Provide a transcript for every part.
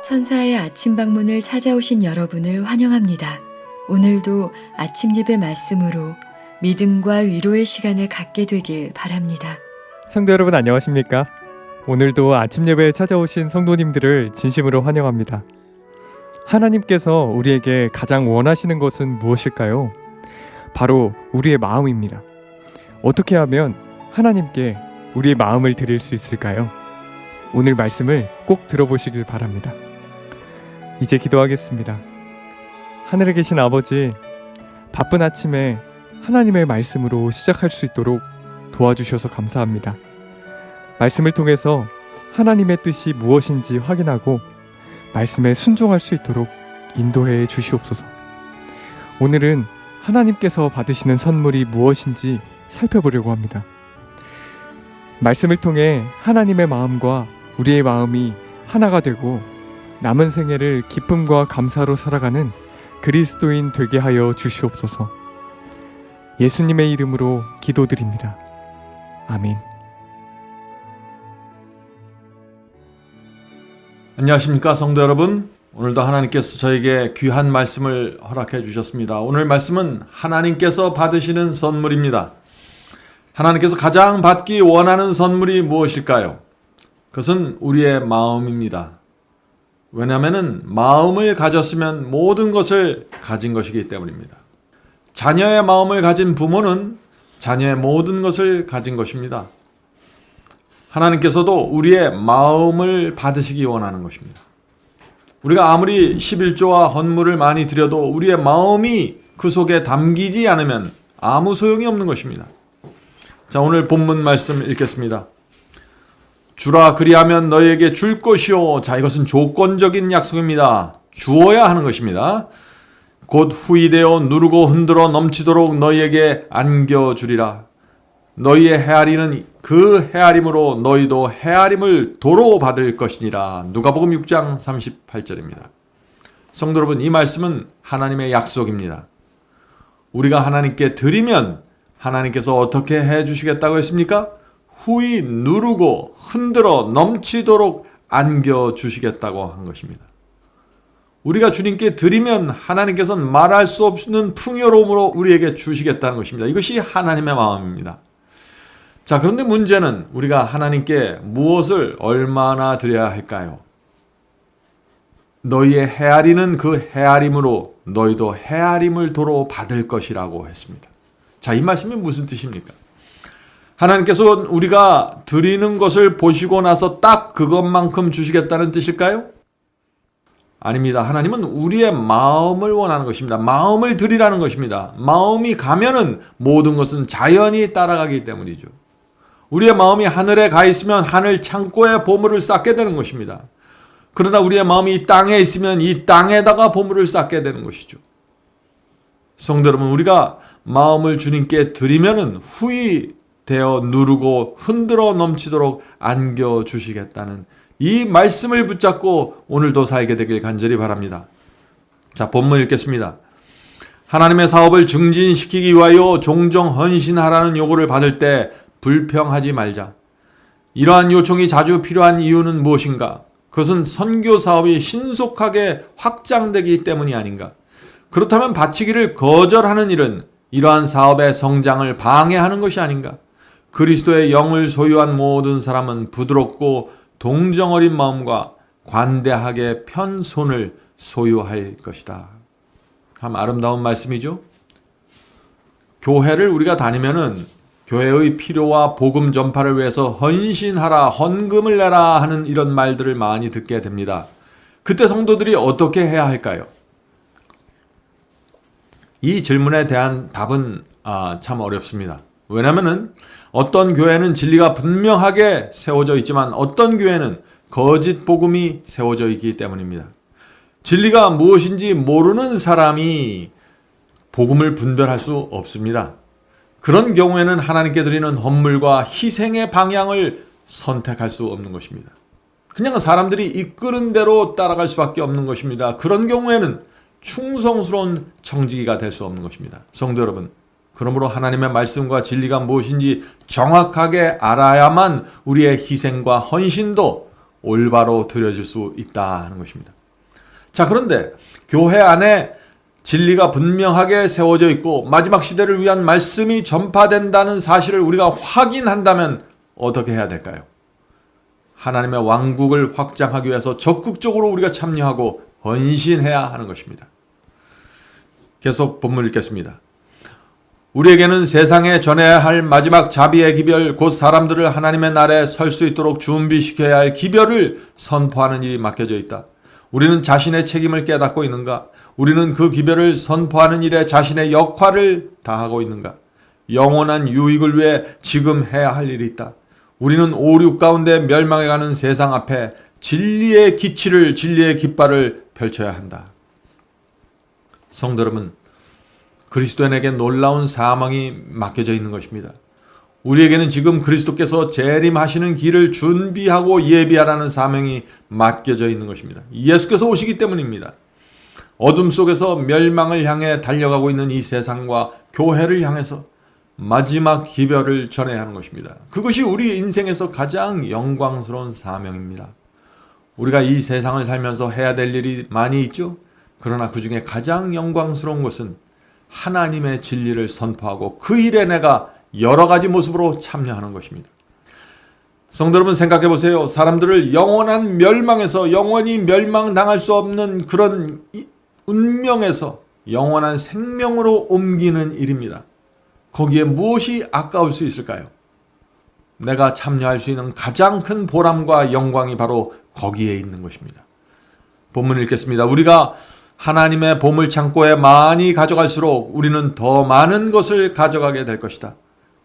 천사의 아침 방문을 찾아오신 여러분을 환영합니다. 오늘도 아침 예배 말씀으로 믿음과 위로의 시간을 갖게 되길 바랍니다. 성도 여러분 안녕하십니까? 오늘도 아침 예배에 찾아오신 성도님들을 진심으로 환영합니다. 하나님께서 우리에게 가장 원하시는 것은 무엇일까요? 바로 우리의 마음입니다. 어떻게 하면 하나님께 우리의 마음을 드릴 수 있을까요? 오늘 말씀을 꼭 들어보시길 바랍니다. 이제 기도하겠습니다. 하늘에 계신 아버지, 바쁜 아침에 하나님의 말씀으로 시작할 수 있도록 도와주셔서 감사합니다. 말씀을 통해서 하나님의 뜻이 무엇인지 확인하고 말씀에 순종할 수 있도록 인도해 주시옵소서. 오늘은 하나님께서 받으시는 선물이 무엇인지 살펴보려고 합니다. 말씀을 통해 하나님의 마음과 우리의 마음이 하나가 되고 남은 생애를 기쁨과 감사로 살아가는 그리스도인 되게 하여 주시옵소서. 예수님의 이름으로 기도드립니다. 아멘. 안녕하십니까 성도 여러분. 오늘도 하나님께서 저에게 귀한 말씀을 허락해 주셨습니다. 오늘 말씀은 하나님께서 받으시는 선물입니다. 하나님께서 가장 받기 원하는 선물이 무엇일까요? 그것은 우리의 마음입니다. 왜냐하면 마음을 가졌으면 모든 것을 가진 것이기 때문입니다. 자녀의 마음을 가진 부모는 자녀의 모든 것을 가진 것입니다. 하나님께서도 우리의 마음을 받으시기 원하는 것입니다. 우리가 아무리 11조와 헌물을 많이 드려도 우리의 마음이 그 속에 담기지 않으면 아무 소용이 없는 것입니다. 자, 오늘 본문 말씀 읽겠습니다. 주라 그리하면 너희에게 줄 것이요. 자, 이것은 조건적인 약속입니다. 주어야 하는 것입니다. 곧 후이되어 누르고 흔들어 넘치도록 너희에게 안겨주리라. 너희의 헤아리는 그 헤아림으로 너희도 헤아림을 도로 받을 것이니라. 누가복음 6장 38절입니다. 성도 여러분, 이 말씀은 하나님의 약속입니다. 우리가 하나님께 드리면 하나님께서 어떻게 해주시겠다고 했습니까? 후이 누르고 흔들어 넘치도록 안겨주시겠다고 한 것입니다. 우리가 주님께 드리면 하나님께서는 말할 수 없는 풍요로움으로 우리에게 주시겠다는 것입니다. 이것이 하나님의 마음입니다. 자, 그런데 문제는 우리가 하나님께 무엇을 얼마나 드려야 할까요? 너희의 헤아리는 그 헤아림으로 너희도 헤아림을 도로 받을 것이라고 했습니다. 자, 이 말씀이 무슨 뜻입니까? 하나님께서 우리가 드리는 것을 보시고 나서 딱 그것만큼 주시겠다는 뜻일까요? 아닙니다. 하나님은 우리의 마음을 원하는 것입니다. 마음을 드리라는 것입니다. 마음이 가면은 모든 것은 자연히 따라가기 때문이죠. 우리의 마음이 하늘에 가 있으면 하늘 창고에 보물을 쌓게 되는 것입니다. 그러나 우리의 마음이 이 땅에 있으면 이 땅에다가 보물을 쌓게 되는 것이죠. 성도 여러분, 우리가 마음을 주님께 드리면은 후히 되어 누르고 흔들어 넘치도록 안겨주시겠다는 이 말씀을 붙잡고 오늘도 살게 되길 간절히 바랍니다. 자, 본문 읽겠습니다. 하나님의 사업을 증진시키기 위하여 종종 헌신하라는 요구를 받을 때 불평하지 말자. 이러한 요청이 자주 필요한 이유는 무엇인가? 그것은 선교 사업이 신속하게 확장되기 때문이 아닌가? 그렇다면 바치기를 거절하는 일은 이러한 사업의 성장을 방해하는 것이 아닌가? 그리스도의 영을 소유한 모든 사람은 부드럽고 동정어린 마음과 관대하게 편 손을 소유할 것이다. 참 아름다운 말씀이죠. 교회를 우리가 다니면은 교회의 필요와 복음 전파를 위해서 헌신하라, 헌금을 내라 하는 이런 말들을 많이 듣게 됩니다. 그때 성도들이 어떻게 해야 할까요? 이 질문에 대한 답은 참 어렵습니다. 왜냐하면 어떤 교회는 진리가 분명하게 세워져 있지만 어떤 교회는 거짓 복음이 세워져 있기 때문입니다. 진리가 무엇인지 모르는 사람이 복음을 분별할 수 없습니다. 그런 경우에는 하나님께 드리는 헌물과 희생의 방향을 선택할 수 없는 것입니다. 그냥 사람들이 이끄는 대로 따라갈 수밖에 없는 것입니다. 그런 경우에는 충성스러운 청지기가 될 수 없는 것입니다. 성도 여러분, 그러므로 하나님의 말씀과 진리가 무엇인지 정확하게 알아야만 우리의 희생과 헌신도 올바로 드려질 수 있다는 것입니다. 자, 그런데 교회 안에 진리가 분명하게 세워져 있고 마지막 시대를 위한 말씀이 전파된다는 사실을 우리가 확인한다면 어떻게 해야 될까요? 하나님의 왕국을 확장하기 위해서 적극적으로 우리가 참여하고 헌신해야 하는 것입니다. 계속 본문 읽겠습니다. 우리에게는 세상에 전해야 할 마지막 자비의 기별, 곧 사람들을 하나님의 날에 설 수 있도록 준비시켜야 할 기별을 선포하는 일이 맡겨져 있다. 우리는 자신의 책임을 깨닫고 있는가? 우리는 그 기별을 선포하는 일에 자신의 역할을 다하고 있는가? 영원한 유익을 위해 지금 해야 할 일이 있다. 우리는 오류 가운데 멸망해가는 세상 앞에 진리의 기치를, 진리의 깃발을 펼쳐야 한다. 성도 여러분, 그리스도인에게 놀라운 사명이 맡겨져 있는 것입니다. 우리에게는 지금 그리스도께서 재림하시는 길을 준비하고 예비하라는 사명이 맡겨져 있는 것입니다. 예수께서 오시기 때문입니다. 어둠 속에서 멸망을 향해 달려가고 있는 이 세상과 교회를 향해서 마지막 기별을 전해야 하는 것입니다. 그것이 우리 인생에서 가장 영광스러운 사명입니다. 우리가 이 세상을 살면서 해야 될 일이 많이 있죠. 그러나 그 중에 가장 영광스러운 것은 하나님의 진리를 선포하고 그 일에 내가 여러 가지 모습으로 참여하는 것입니다. 성도 여러분, 생각해 보세요. 사람들을 영원한 멸망에서 영원히 멸망당할 수 없는 그런 운명에서 영원한 생명으로 옮기는 일입니다. 거기에 무엇이 아까울 수 있을까요? 내가 참여할 수 있는 가장 큰 보람과 영광이 바로 거기에 있는 것입니다. 본문 읽겠습니다. 우리가 하나님의 보물 창고에 많이 가져갈수록 우리는 더 많은 것을 가져가게 될 것이다.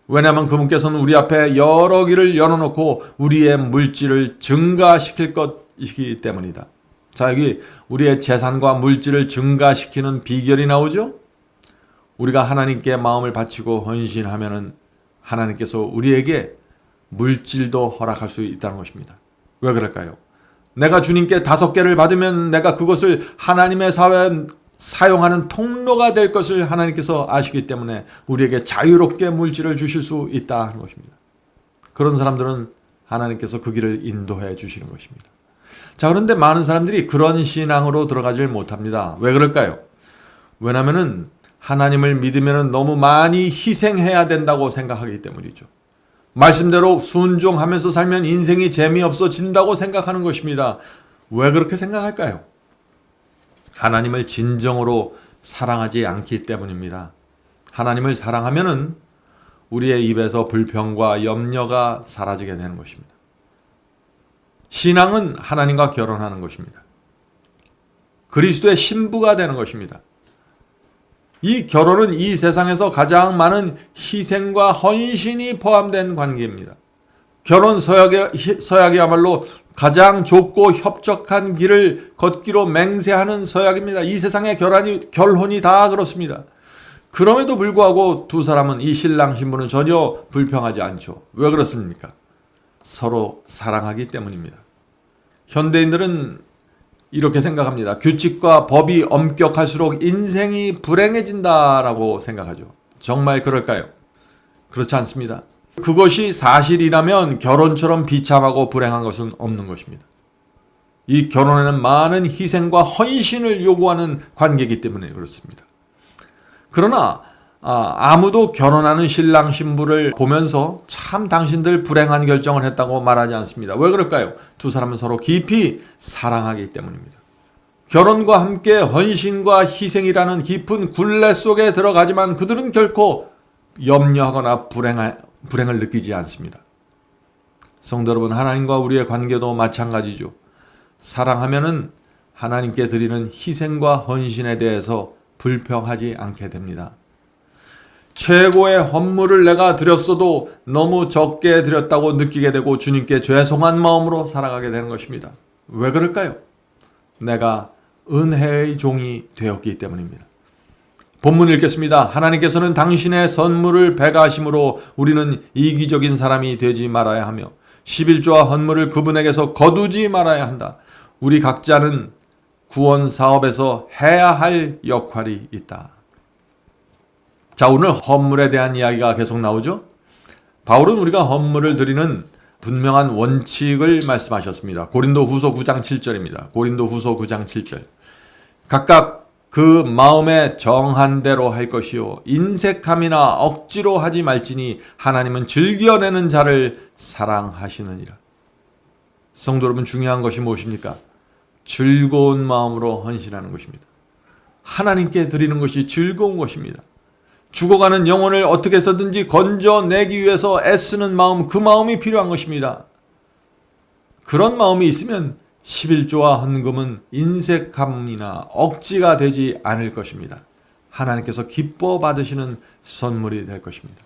왜냐하면 그분께서는 우리 앞에 여러 길을 열어놓고 우리의 물질을 증가시킬 것이기 때문이다. 자, 여기 우리의 재산과 물질을 증가시키는 비결이 나오죠? 우리가 하나님께 마음을 바치고 헌신하면은 하나님께서 우리에게 물질도 허락할 수 있다는 것입니다. 왜 그럴까요? 내가 주님께 5개를 받으면 내가 그것을 하나님의 사회에 사용하는 통로가 될 것을 하나님께서 아시기 때문에 우리에게 자유롭게 물질을 주실 수 있다 하는 것입니다. 그런 사람들은 하나님께서 그 길을 인도해 주시는 것입니다. 자, 그런데 많은 사람들이 그런 신앙으로 들어가질 못합니다. 왜 그럴까요? 왜냐하면 하나님을 믿으면 너무 많이 희생해야 된다고 생각하기 때문이죠. 말씀대로 순종하면서 살면 인생이 재미없어진다고 생각하는 것입니다. 왜 그렇게 생각할까요? 하나님을 진정으로 사랑하지 않기 때문입니다. 하나님을 사랑하면은 우리의 입에서 불평과 염려가 사라지게 되는 것입니다. 신앙은 하나님과 결혼하는 것입니다. 그리스도의 신부가 되는 것입니다. 이 결혼은 이 세상에서 가장 많은 희생과 헌신이 포함된 관계입니다. 결혼 서약이야말로 가장 좁고 협적한 길을 걷기로 맹세하는 서약입니다. 이 세상의 결혼이 다 그렇습니다. 그럼에도 불구하고 두 사람은, 이 신랑 신부는 전혀 불평하지 않죠. 왜 그렇습니까? 서로 사랑하기 때문입니다. 현대인들은 이렇게 생각합니다. 규칙과 법이 엄격할수록 인생이 불행해진다라고 생각하죠. 정말 그럴까요? 그렇지 않습니다. 그것이 사실이라면 결혼처럼 비참하고 불행한 것은 없는 것입니다. 이 결혼에는 많은 희생과 헌신을 요구하는 관계이기 때문에 그렇습니다. 그러나 아무도 결혼하는 신랑 신부를 보면서 참 당신들 불행한 결정을 했다고 말하지 않습니다. 왜 그럴까요? 두 사람은 서로 깊이 사랑하기 때문입니다. 결혼과 함께 헌신과 희생이라는 깊은 굴레 속에 들어가지만 그들은 결코 염려하거나 불행을 느끼지 않습니다. 성도 여러분, 하나님과 우리의 관계도 마찬가지죠. 사랑하면은 하나님께 드리는 희생과 헌신에 대해서 불평하지 않게 됩니다. 최고의 헌물을 내가 드렸어도 너무 적게 드렸다고 느끼게 되고 주님께 죄송한 마음으로 살아가게 되는 것입니다. 왜 그럴까요? 내가 은혜의 종이 되었기 때문입니다. 본문 읽겠습니다. 하나님께서는 당신의 선물을 배가하심으로 우리는 이기적인 사람이 되지 말아야 하며 11조와 헌물을 그분에게서 거두지 말아야 한다. 우리 각자는 구원 사업에서 해야 할 역할이 있다. 자, 오늘 헌물에 대한 이야기가 계속 나오죠. 바울은 우리가 헌물을 드리는 분명한 원칙을 말씀하셨습니다. 고린도 후서 9장 7절입니다. 고린도 후서 9장 7절. 각각 그 마음에 정한 대로 할 것이요 인색함이나 억지로 하지 말지니 하나님은 즐겨내는 자를 사랑하시느니라. 성도 여러분, 중요한 것이 무엇입니까? 즐거운 마음으로 헌신하는 것입니다. 하나님께 드리는 것이 즐거운 것입니다. 죽어가는 영혼을 어떻게 해서든지 건져내기 위해서 애쓰는 마음, 그 마음이 필요한 것입니다. 그런 마음이 있으면 11조와 헌금은 인색함이나 억지가 되지 않을 것입니다. 하나님께서 기뻐 받으시는 선물이 될 것입니다.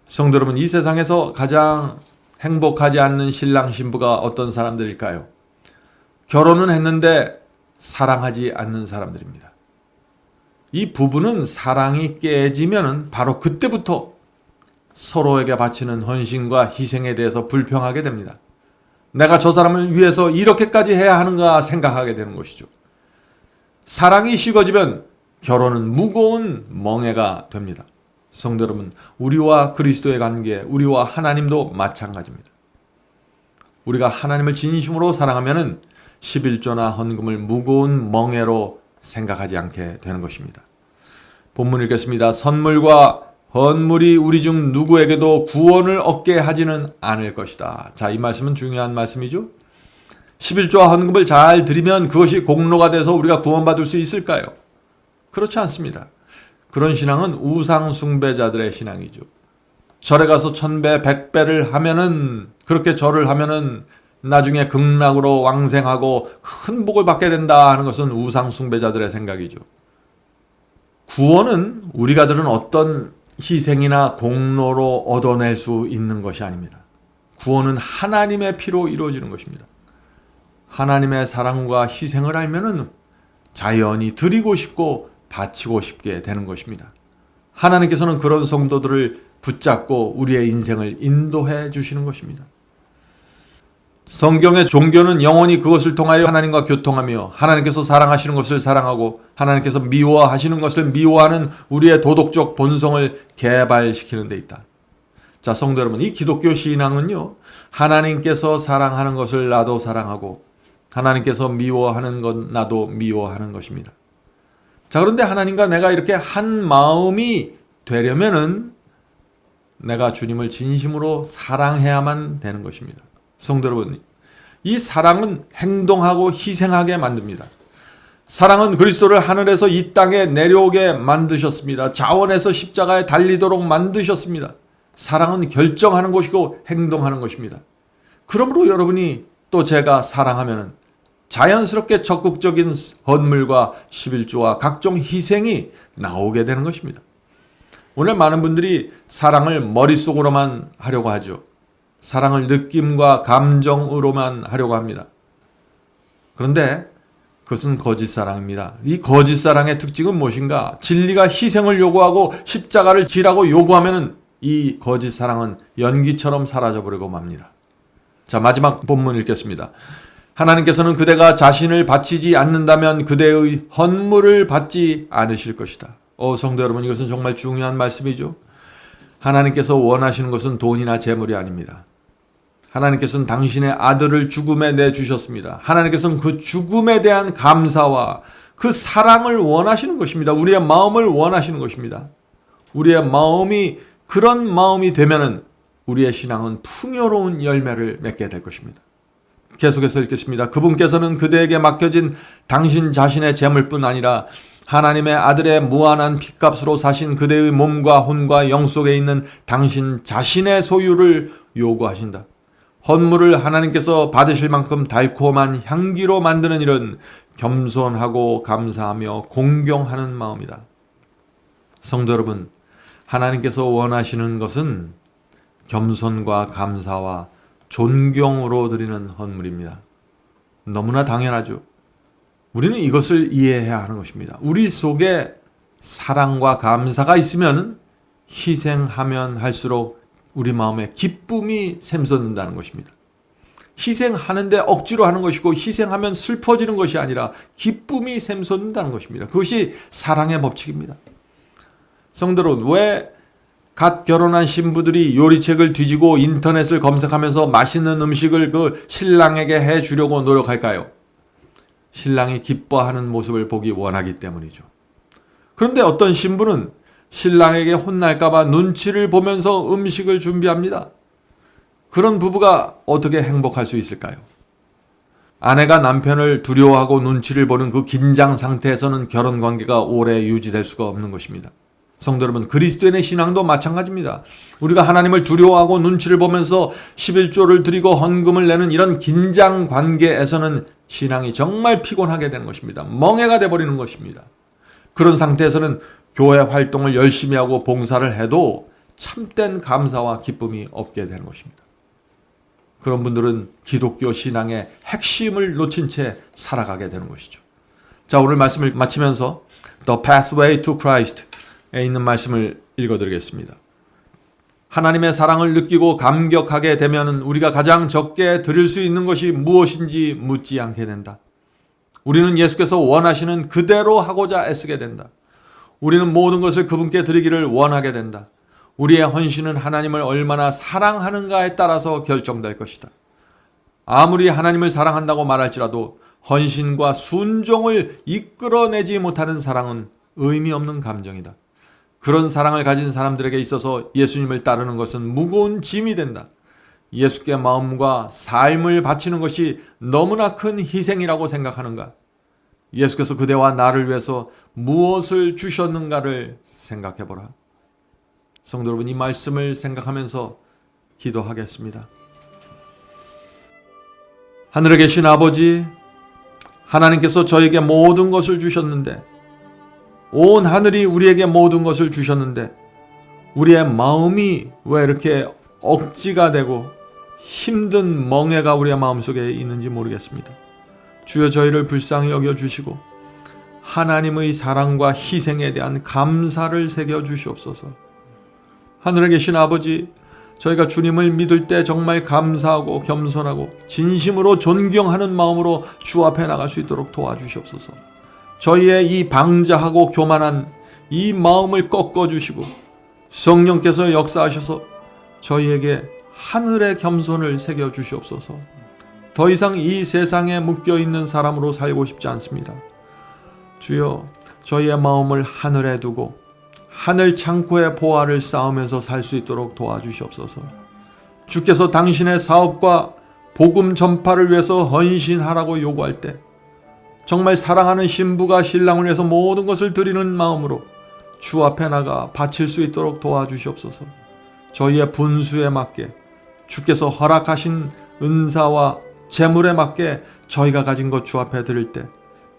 성도 여러분, 이 세상에서 가장 행복하지 않는 신랑 신부가 어떤 사람들일까요? 결혼은 했는데 사랑하지 않는 사람들입니다. 이 부부는 사랑이 깨지면 바로 그때부터 서로에게 바치는 헌신과 희생에 대해서 불평하게 됩니다. 내가 저 사람을 위해서 이렇게까지 해야 하는가 생각하게 되는 것이죠. 사랑이 식어지면 결혼은 무거운 멍해가 됩니다. 성도 여러분, 우리와 그리스도의 관계, 우리와 하나님도 마찬가지입니다. 우리가 하나님을 진심으로 사랑하면 11조나 헌금을 무거운 멍해로 생각하지 않게 되는 것입니다. 본문 읽겠습니다. 선물과 헌물이 우리 중 누구에게도 구원을 얻게 하지는 않을 것이다. 자, 이 말씀은 중요한 말씀이죠. 11조와 헌금을 잘 드리면 그것이 공로가 돼서 우리가 구원받을 수 있을까요? 그렇지 않습니다. 그런 신앙은 우상 숭배자들의 신앙이죠. 절에 가서 1000배, 100배를 하면은, 그렇게 절을 하면은 나중에 극락으로 왕생하고 큰 복을 받게 된다 하는 것은 우상 숭배자들의 생각이죠. 구원은 우리가 들은 어떤 희생이나 공로로 얻어낼 수 있는 것이 아닙니다. 구원은 하나님의 피로 이루어지는 것입니다. 하나님의 사랑과 희생을 알면은 자연히 드리고 싶고 바치고 싶게 되는 것입니다. 하나님께서는 그런 성도들을 붙잡고 우리의 인생을 인도해 주시는 것입니다. 성경의 종교는 영원히 그것을 통하여 하나님과 교통하며 하나님께서 사랑하시는 것을 사랑하고 하나님께서 미워하시는 것을 미워하는 우리의 도덕적 본성을 개발시키는 데 있다. 자, 성도 여러분, 이 기독교 신앙은요, 하나님께서 사랑하는 것을 나도 사랑하고 하나님께서 미워하는 것 나도 미워하는 것입니다. 자, 그런데 하나님과 내가 이렇게 한 마음이 되려면은 내가 주님을 진심으로 사랑해야만 되는 것입니다. 성도 여러분, 이 사랑은 행동하고 희생하게 만듭니다. 사랑은 그리스도를 하늘에서 이 땅에 내려오게 만드셨습니다. 자원에서 십자가에 달리도록 만드셨습니다. 사랑은 결정하는 것이고 행동하는 것입니다. 그러므로 여러분이 또 제가 사랑하면 자연스럽게 적극적인 헌물과 11조와 각종 희생이 나오게 되는 것입니다. 오늘 많은 분들이 사랑을 머릿속으로만 하려고 하죠. 사랑을 느낌과 감정으로만 하려고 합니다. 그런데 그것은 거짓 사랑입니다. 이 거짓 사랑의 특징은 무엇인가? 진리가 희생을 요구하고 십자가를 지라고 요구하면 이 거짓 사랑은 연기처럼 사라져버리고 맙니다. 자, 마지막 본문 읽겠습니다. 하나님께서는 그대가 자신을 바치지 않는다면 그대의 헌물을 받지 않으실 것이다. 성도 여러분, 이것은 정말 중요한 말씀이죠. 하나님께서 원하시는 것은 돈이나 재물이 아닙니다. 하나님께서는 당신의 아들을 죽음에 내주셨습니다. 하나님께서는 그 죽음에 대한 감사와 그 사랑을 원하시는 것입니다. 우리의 마음을 원하시는 것입니다. 우리의 마음이 그런 마음이 되면은 우리의 신앙은 풍요로운 열매를 맺게 될 것입니다. 계속해서 읽겠습니다. 그분께서는 그대에게 맡겨진 당신 자신의 재물뿐 아니라 하나님의 아들의 무한한 핏값으로 사신 그대의 몸과 혼과 영 속에 있는 당신 자신의 소유를 요구하신다. 헌물을 하나님께서 받으실 만큼 달콤한 향기로 만드는 일은 겸손하고 감사하며 공경하는 마음이다. 성도 여러분, 하나님께서 원하시는 것은 겸손과 감사와 존경으로 드리는 헌물입니다. 너무나 당연하죠. 우리는 이것을 이해해야 하는 것입니다. 우리 속에 사랑과 감사가 있으면 희생하면 할수록 우리 마음에 기쁨이 샘솟는다는 것입니다. 희생하는데 억지로 하는 것이고 희생하면 슬퍼지는 것이 아니라 기쁨이 샘솟는다는 것입니다. 그것이 사랑의 법칙입니다. 성도 여러분, 왜 갓 결혼한 신부들이 요리책을 뒤지고 인터넷을 검색하면서 맛있는 음식을 그 신랑에게 해주려고 노력할까요? 신랑이 기뻐하는 모습을 보기 원하기 때문이죠. 그런데 어떤 신부는 신랑에게 혼날까봐 눈치를 보면서 음식을 준비합니다. 그런 부부가 어떻게 행복할 수 있을까요? 아내가 남편을 두려워하고 눈치를 보는 그 긴장 상태에서는 결혼 관계가 오래 유지될 수가 없는 것입니다. 성도 여러분, 그리스도인의 신앙도 마찬가지입니다. 우리가 하나님을 두려워하고 눈치를 보면서 11조를 드리고 헌금을 내는 이런 긴장 관계에서는 신앙이 정말 피곤하게 되는 것입니다. 멍해가 돼버리는 것입니다. 그런 상태에서는 교회 활동을 열심히 하고 봉사를 해도 참된 감사와 기쁨이 없게 되는 것입니다. 그런 분들은 기독교 신앙의 핵심을 놓친 채 살아가게 되는 것이죠. 자, 오늘 말씀을 마치면서 The Pathway to Christ에 있는 말씀을 읽어드리겠습니다. 하나님의 사랑을 느끼고 감격하게 되면 우리가 가장 적게 드릴 수 있는 것이 무엇인지 묻지 않게 된다. 우리는 예수께서 원하시는 그대로 하고자 애쓰게 된다. 우리는 모든 것을 그분께 드리기를 원하게 된다. 우리의 헌신은 하나님을 얼마나 사랑하는가에 따라서 결정될 것이다. 아무리 하나님을 사랑한다고 말할지라도 헌신과 순종을 이끌어내지 못하는 사랑은 의미 없는 감정이다. 그런 사랑을 가진 사람들에게 있어서 예수님을 따르는 것은 무거운 짐이 된다. 예수께 마음과 삶을 바치는 것이 너무나 큰 희생이라고 생각하는가? 예수께서 그대와 나를 위해서 무엇을 주셨는가를 생각해보라. 성도 여러분, 이 말씀을 생각하면서 기도하겠습니다. 하늘에 계신 아버지, 하나님께서 저에게 모든 것을 주셨는데, 온 하늘이 우리에게 모든 것을 주셨는데 우리의 마음이 왜 이렇게 억지가 되고 힘든 멍해가 우리의 마음속에 있는지 모르겠습니다. 주여, 저희를 불쌍히 여겨주시고 하나님의 사랑과 희생에 대한 감사를 새겨주시옵소서. 하늘에 계신 아버지, 저희가 주님을 믿을 때 정말 감사하고 겸손하고 진심으로 존경하는 마음으로 주 앞에 나갈 수 있도록 도와주시옵소서. 저희의 이 방자하고 교만한 이 마음을 꺾어주시고 성령께서 역사하셔서 저희에게 하늘의 겸손을 새겨주시옵소서. 더 이상 이 세상에 묶여있는 사람으로 살고 싶지 않습니다. 주여, 저희의 마음을 하늘에 두고 하늘 창고의 보화를 쌓으면서 살 수 있도록 도와주시옵소서. 주께서 당신의 사업과 복음 전파를 위해서 헌신하라고 요구할 때 정말 사랑하는 신부가 신랑을 위해서 모든 것을 드리는 마음으로 주 앞에 나가 바칠 수 있도록 도와주시옵소서. 저희의 분수에 맞게 주께서 허락하신 은사와 재물에 맞게 저희가 가진 것 주 앞에 드릴 때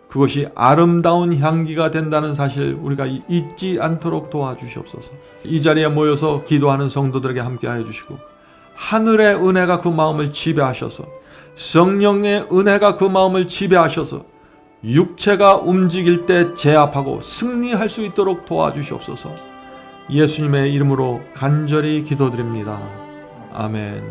그것이 아름다운 향기가 된다는 사실 우리가 잊지 않도록 도와주시옵소서. 이 자리에 모여서 기도하는 성도들에게 함께하여 주시고 하늘의 은혜가 그 마음을 지배하셔서 성령의 은혜가 그 마음을 지배하셔서 육체가 움직일 때 제압하고 승리할 수 있도록 도와주시옵소서. 예수님의 이름으로 간절히 기도드립니다. 아멘.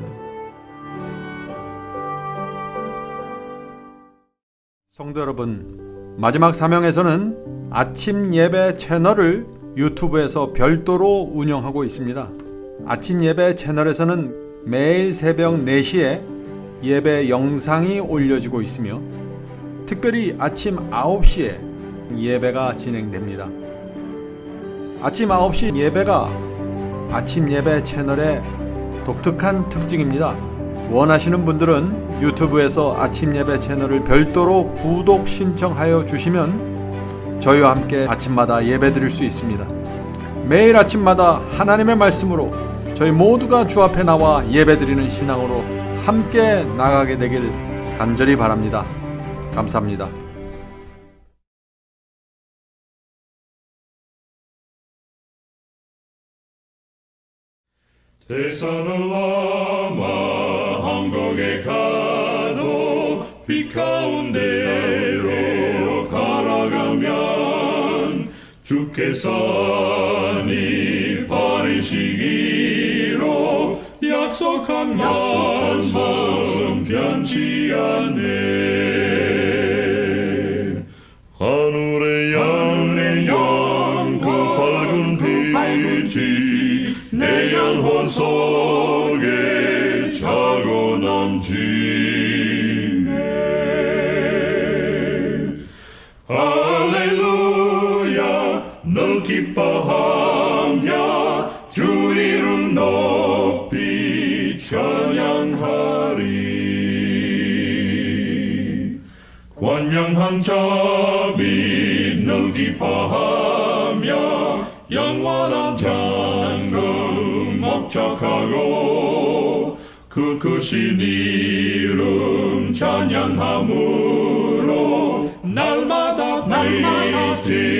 성도 여러분, 마지막 사명에서는 아침 예배 채널을 유튜브에서 별도로 운영하고 있습니다. 아침 예배 채널에서는 매일 새벽 4시에 예배 영상이 올려지고 있으며 특별히 아침 9시에 예배가 진행됩니다. 아침 9시 예배가 아침 예배 채널의 독특한 특징입니다. 원하시는 분들은 유튜브에서 아침 예배 채널을 별도로 구독 신청하여 주시면 저희와 함께 아침마다 예배 드릴 수 있습니다. 매일 아침마다 하나님의 말씀으로 저희 모두가 주 앞에 나와 예배 드리는 신앙으로 함께 나가게 되길 간절히 바랍니다. 감사합니다. 대산을 넘어 한국에 가도 빛 가운데로 걸어가면 주께서 네 버리시기로 약속한 말씀 변치 않네. 하늘에 열린 그 밝은 빛이 내 영혼 속에 차고 넘치네. 늘 기뻐하며 주 이름 높이 찬양하리. 권명한 자비 늘 기뻐하며 영원한 장금 목적하고 그 크신 이름 찬양함으로 날마다 일찍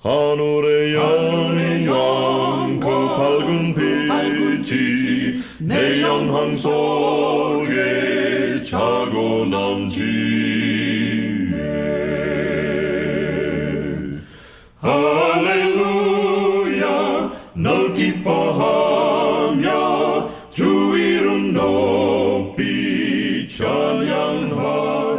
하늘의 영광 그 밝은 빛이 내 영혼 속에 자고 남지에 할렐루야 널 기뻐하며 주 이름 높이 찬양하리.